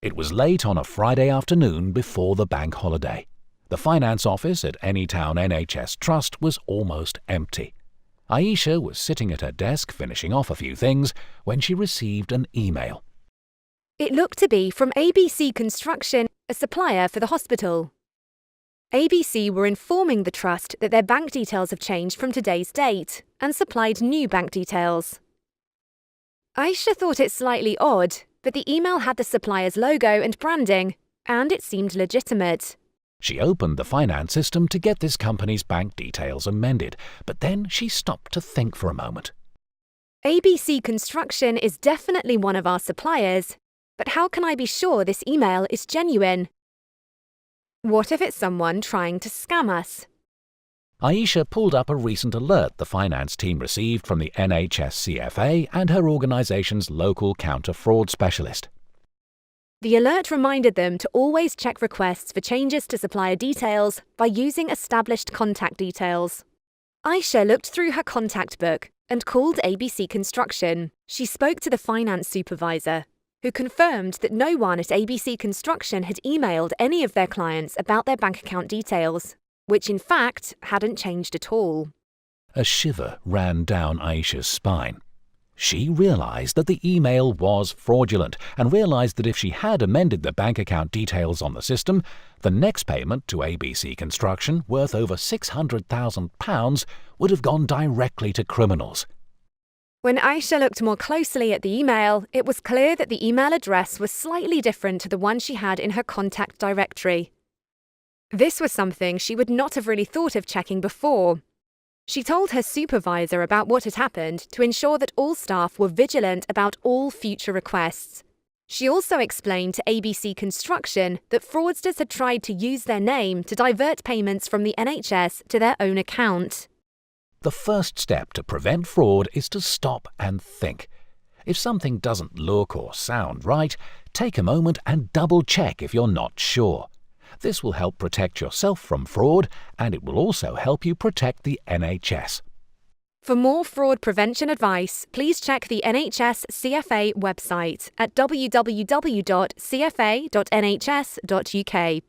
It was late on a Friday afternoon before the bank holiday. The finance office at Anytown NHS Trust was almost empty. Aisha was sitting at her desk finishing off a few things when she received an email. It looked to be from ABC Construction, a supplier for the hospital. ABC were informing the trust that their bank details have changed from today's date and supplied new bank details. Aisha thought it slightly odd, but the email had the supplier's logo and branding, and it seemed legitimate. She opened the finance system to get this company's bank details amended, but then she stopped to think for a moment. ABC Construction is definitely one of our suppliers, but how can I be sure this email is genuine? What if it's someone trying to scam us? Aisha pulled up a recent alert the finance team received from the NHS CFA and her organisation's local counter-fraud specialist. The alert reminded them to always check requests for changes to supplier details by using established contact details. Aisha looked through her contact book and called ABC Construction. She spoke to the finance supervisor, who confirmed that no one at ABC Construction had emailed any of their clients about their bank account details, which in fact hadn't changed at all. A shiver ran down Aisha's spine. She realised that the email was fraudulent and realised that if she had amended the bank account details on the system, the next payment to ABC Construction, worth over £600,000, would have gone directly to criminals. When Aisha looked more closely at the email, it was clear that the email address was slightly different to the one she had in her contact directory. This was something she would not have really thought of checking before. She told her supervisor about what had happened to ensure that all staff were vigilant about all future requests. She also explained to ABC Construction that fraudsters had tried to use their name to divert payments from the NHS to their own account. The first step to prevent fraud is to stop and think. If something doesn't look or sound right, take a moment and double-check if you're not sure. This will help protect yourself from fraud, and it will also help you protect the NHS. For more fraud prevention advice, please check the NHS CFA website at www.cfa.nhs.uk.